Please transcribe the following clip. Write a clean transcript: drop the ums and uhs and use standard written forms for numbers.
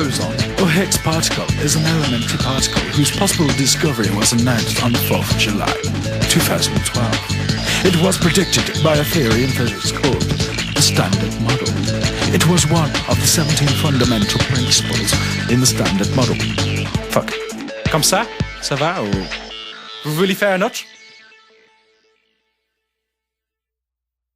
boson, or Higgs particle, is an elementary particle whose possible discovery was announced on the 4th of July, 2012. It was predicted by a theory in physics called the Standard Model. It was one of the 17 fundamental principles in the Standard Model. Fuck. Comme ça? Ça va ou... Vous voulez faire un autre?